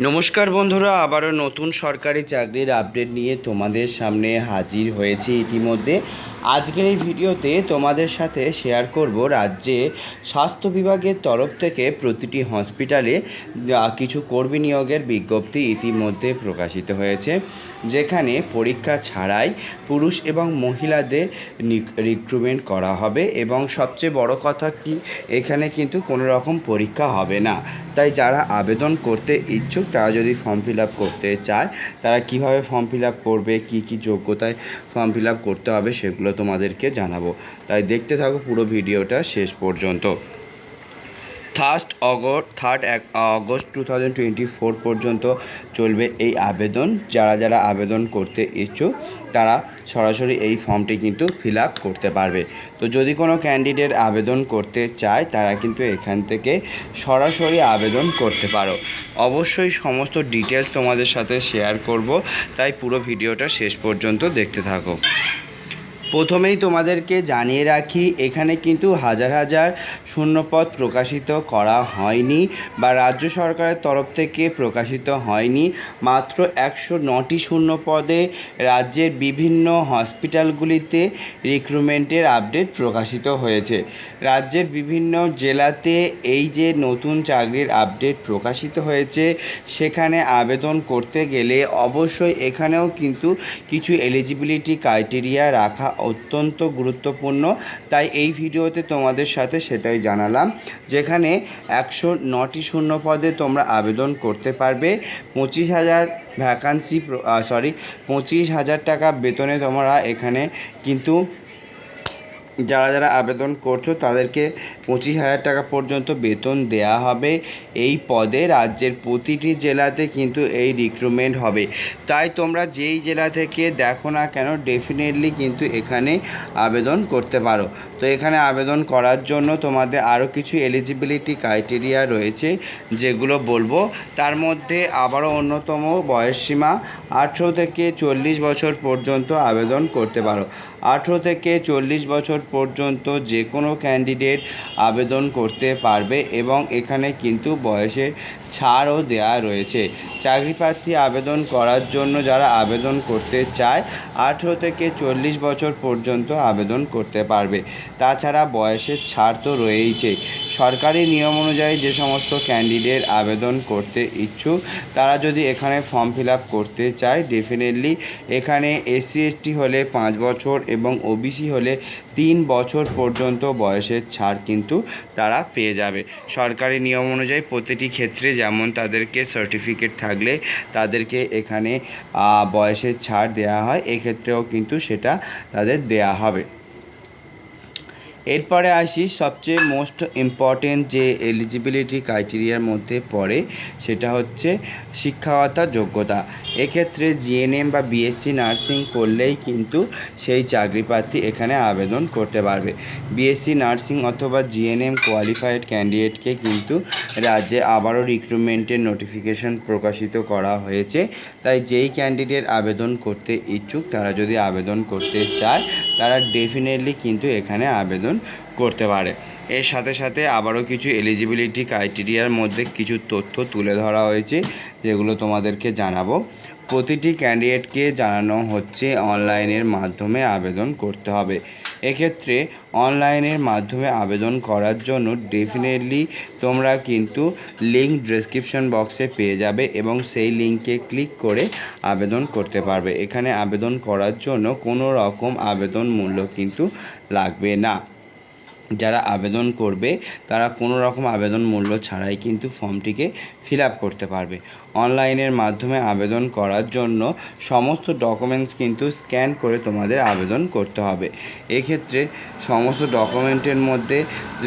নমস্কার বন্ধুরা, আবারও নতুন সরকারি চাকরির আপডেট নিয়ে তোমাদের সামনে হাজির হয়েছি ইতিমধ্যে। আজকের এই ভিডিওতে তোমাদের সাথে শেয়ার করব রাজ্যে স্বাস্থ্য বিভাগের তরফ থেকে প্রতিটি হসপিটালে কিছু কর্মী নিয়োগের বিজ্ঞপ্তি ইতিমধ্যে প্রকাশিত হয়েছে, যেখানে পরীক্ষা ছাড়াই পুরুষ এবং মহিলাদের রিক্রুটমেন্ট করা হবে। এবং সবচেয়ে বড় কথা কি, এখানে কিন্তু কোনো রকম পরীক্ষা হবে না। তাই যারা আবেদন করতে ইচ্ছুক তারা যদি ফর্ম ফিল আপ করতে চায়, তারা কিভাবে ফর্ম ফিল আপ করবে, কী কী যোগ্যতায় ফর্ম ফিল আপ করতে হবে সেগুলো তোমাদেরকে জানাবো। তাই দেখতে থাকো পুরো ভিডিওটা শেষ পর্যন্ত। 3rd অগস্ট 2024 পর্যন্ত চলবে এই আবেদন। যারা আবেদন করতে ইচ্ছুক তারা সরাসরি এই ফর্মটি কিন্তু ফিল আপ করতে পারবে। তো যদি কোনো ক্যান্ডিডেট আবেদন করতে চায় তারা কিন্তু এখান থেকে সরাসরি আবেদন করতে পারো। অবশ্যই সমস্ত ডিটেলস তোমাদের সাথে শেয়ার করব, তাই পুরো ভিডিওটা শেষ পর্যন্ত দেখতে থাকো। প্রথমেই তোমাদেরকে জানিয়ে রাখি, এখানে কিন্তু হাজার হাজার শূন্যপদ প্রকাশিত করা হয়নি বা রাজ্য সরকারের তরফ থেকে প্রকাশিত হয়নি। মাত্র 109টি শূন্যপদে রাজ্যের বিভিন্ন হসপিটালগুলিতে রিক্রুটমেন্টের আপডেট প্রকাশিত হয়েছে। রাজ্যের বিভিন্ন জেলাতে এই যে নতুন চাকরির আপডেট প্রকাশিত হয়েছে, সেখানে আবেদন করতে গেলে অবশ্যই এখানেও কিন্তু কিছু এলিজিবিলিটি ক্রাইটেরিয়া রাখা অত্যন্ত গুরুত্বপূর্ণ। তাই এই ভিডিওতে তোমাদের সাথে সেটাই জানালাম। যেখানে 109টি শূন্যপদে তোমরা আবেদন করতে পারবে। 25,000 টাকা বেতনে তোমরা এখানে কিন্তু যারা আবেদন করছো তাদেরকে 25,000 টাকা পর্যন্ত বেতন দেয়া হবে। এই পদে রাজ্যের প্রতিটি জেলাতে কিন্তু এই রিক্রুটমেন্ট হবে। তাই তোমরা যেই জেলা থেকে দেখো না কেন ডেফিনেটলি কিন্তু এখানে আবেদন করতে পারো। তো এখানে আবেদন করার জন্য তোমাদের আরও কিছু এলিজিবিলিটি ক্রাইটেরিয়া রয়েছে, যেগুলো বলবো। তার মধ্যে আবারও অন্যতম বয়সসীমা 18 থেকে 40 বছর পর্যন্ত আবেদন করতে পারো। 18 থেকে 40 বছর পর্যন্ত যে কোনো ক্যান্ডিডেট আবেদন করতে পারবে এবং এখানে কিন্তু বয়সের ছাড়ও দেওয়া রয়েছে। চাকরি প্রার্থী আবেদন করার জন্য যারা আবেদন করতে চায় 18 থেকে 40 বছর পর্যন্ত আবেদন করতে পারবে। তাছাড়া বয়সের ছাড় তো রয়েইছে। সরকারি নিয়ম অনুযায়ী যে সমস্ত ক্যান্ডিডেট আবেদন করতে ইচ্ছুক তারা যদি এখানে ফর্ম ফিল আপ করতে চায়, ডেফিনেটলি এখানে SC ST হলে 5 বছর এবং OBC হলে 3 বছর পর্যন্ত বয়সের ছাড় কিন্তু তারা পেয়ে যাবে। সরকারি নিয়ম অনুযায়ী প্রতিটি ক্ষেত্রে যেমন তাদেরকে সার্টিফিকেট থাকলে তাদেরকে এখানে বয়সের ছাড় দেওয়া হয়, এক্ষেত্রেও কিন্তু সেটা তাদের দেয়া হবে। এরপরে আসি সবচেয়ে মোস্ট ইম্পর্টেন্ট যে এলিজিবিলিটি ক্রাইটেরিয়ার মধ্যে পড়ে, সেটা হচ্ছে শিক্ষাগত যোগ্যতা। এক্ষেত্রে GNM বা BSc নার্সিং করলেই কিন্তু সেই চাকরি প্রার্থী এখানে আবেদন করতে পারবে। BSc নার্সিং অথবা GNM কোয়ালিফাইড ক্যান্ডিডেটকে কিন্তু রাজ্যে আবারও রিক্রুটমেন্টের নোটিফিকেশন প্রকাশিত করা হয়েছে। তাই যেই ক্যান্ডিডেট আবেদন করতে ইচ্ছুক তারা যদি আবেদন করতে চায় তারা ডেফিনেটলি কিন্তু এখানে আবেদন করতে পারে। এর সাথে সাথে আবারও কিছু এলিজিবিলিটি ক্রাইটেরিয়ার মধ্যে কিছু তথ্য তুলে ধরা হয়েছে, যেগুলো তোমাদেরকে জানাবো। প্রতিটি ক্যান্ডিডেটকে জানানো হচ্ছে অনলাইনের মাধ্যমে আবেদন করতে হবে। এক্ষেত্রে অনলাইনের মাধ্যমে আবেদন করার জন্য ডেফিনেটলি তোমরা কিন্তু লিঙ্ক ডেসক্রিপশন বক্সে পেয়ে যাবে এবং সেই লিঙ্কে ক্লিক করে আবেদন করতে পারবে। এখানে আবেদন করার জন্য কোনো রকম আবেদন মূল্য কিন্তু লাগবে না। যারা আবেদন করবে তারা কোনো রকম আবেদন মূল্য ছাড়াই কিন্তু ফর্মটিকে ফিল আপ করতে পারবে। অনলাইনের মাধ্যমে আবেদন করার জন্য সমস্ত ডকুমেন্টস কিন্তু স্ক্যান করে তোমাদের আবেদন করতে হবে। এক্ষেত্রে সমস্ত ডকুমেন্টের মধ্যে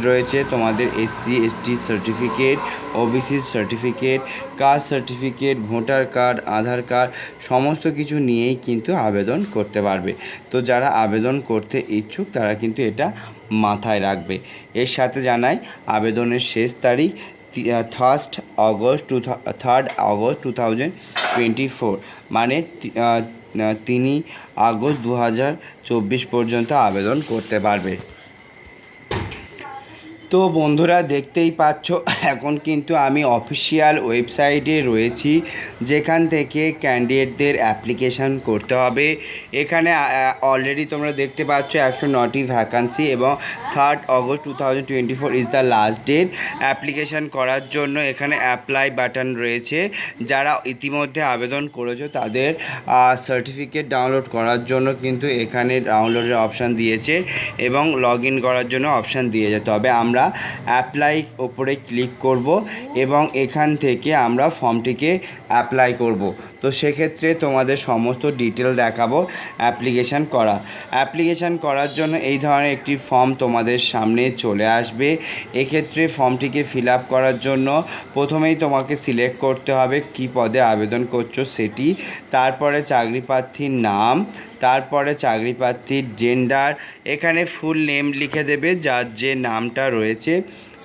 রয়েছে তোমাদের SC ST certificate, OBC certificate, caste certificate, voter card, Aadhaar card, সমস্ত কিছু নিয়েই কিন্তু আবেদন করতে পারবে। তো যারা আবেদন করতে ইচ্ছুক তারা কিন্তু এটা মাথায় রাখবে। এর সাথে জানাই আবেদনের শেষ তারিখ 3rd অগস্ট 2024, মানে 3 আগস্ট 2024 পর্যন্ত আবেদন করতে পারবে। তো বন্ধুরা দেখতেই পাচ্ছ এখন কিন্তু আমি অফিসিয়াল ওয়েবসাইটে রয়েছি, যেখান থেকে ক্যান্ডিডেটদের অ্যাপ্লিকেশান করতে হবে। এখানে অলরেডি তোমরা দেখতে পাচ্ছ 109টি ভ্যাকান্সি এবং 3 August 2024 is the last date application করার জন্য। এখানে অ্যাপ্লাই বাটন রয়েছে, যারা ইতিমধ্যে আবেদন করেছো তাদের সার্টিফিকেট ডাউনলোড করার জন্য কিন্তু এখানে ডাউনলোডের অপশান দিয়েছে এবং লগ ইন করার জন্য অপশান দিয়েছে। তবে আমরা অ্যাপ্লাই ওপরে ক্লিক করব এবং এখান থেকে আমরা ফর্মটিকে অ্যাপ্লাই করব। তো সেক্ষেত্রে তোমাদের সমস্ত ডিটেল দেখাবো অ্যাপ্লিকেশান করার জন্য এই ধরনের একটি ফর্ম তোমাদের সামনে চলে আসবে। এক্ষেত্রে ফর্মটিকে ফিল আপ করার জন্য প্রথমেই তোমাকে সিলেক্ট করতে হবে কী পদে আবেদন করছো সেটি, তারপরে চাকরি প্রার্থীর নাম, তারপরে চাকরি প্রার্থীর জেন্ডার, এখানে ফুল নেম লিখে দেবে, যার যে নামটা রয়েছে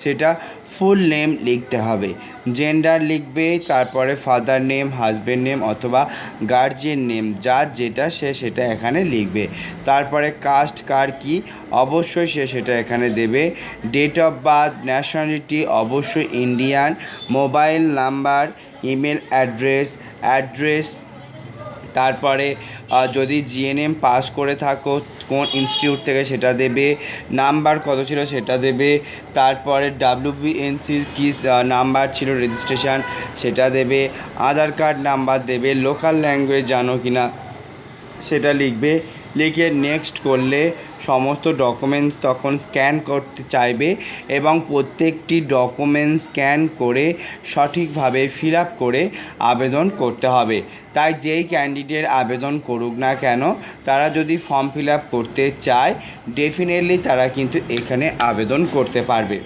সেটা ফুল নেম লিখতে হবে। জেন্ডার লিখবে, তারপরে ফাদার নেম, হাজব্যান্ড নেম অথবা গার্জিয়ান নেম, যার যেটা সে সেটা এখানে লিখবে। তারপরে কাস্ট কার কি অবশ্যই সে সেটা এখানে দেবে। ডেট অফ বার্থ, ন্যাশনালিটি অবশ্যই Indian, mobile number, email address, তারপরে যদি জিএনএম পাস করে থাকো কোন ইনস্টিটিউট থেকে সেটা দেবে, নাম্বার কত ছিল সেটা দেবে, তারপরে WBNC কি নাম্বার ছিল রেজিস্ট্রেশন সেটা দেবে, আধার কার্ড নাম্বার দেবে, লোকাল ল্যাঙ্গুয়েজ জানো কি না সেটা লিখবে। লিখে নেক্সট করলে সমস্ত ডকুমেন্টস তখন স্ক্যান করতে চাইবে এবং প্রত্যেকটি ডকুমেন্টস স্ক্যান করে সঠিকভাবে ফিল আপ করে আবেদন করতে হবে। তাই যেই ক্যান্ডিডেট আবেদন করুক না কেন, তারা যদি ফর্ম ফিল আপ করতে চায় ডেফিনেটলি তারা কিন্তু এখানে আবেদন করতে পারবে।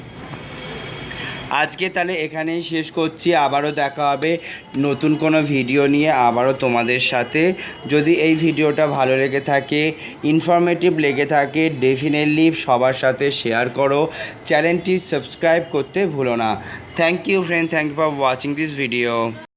আজকে তাহলে এখানেই শেষ করছি, আবারও দেখা হবে নতুন কোনো ভিডিও নিয়ে আবারও তোমাদের সাথে। যদি এই ভিডিওটা ভালো লেগে থাকে, ইনফরমেটিভ লেগে থাকে, ডেফিনেটলি সবার সাথে শেয়ার করো, চ্যানেলটি সাবস্ক্রাইব করতে ভুলো না। Thank you friend, thank you for watching this video.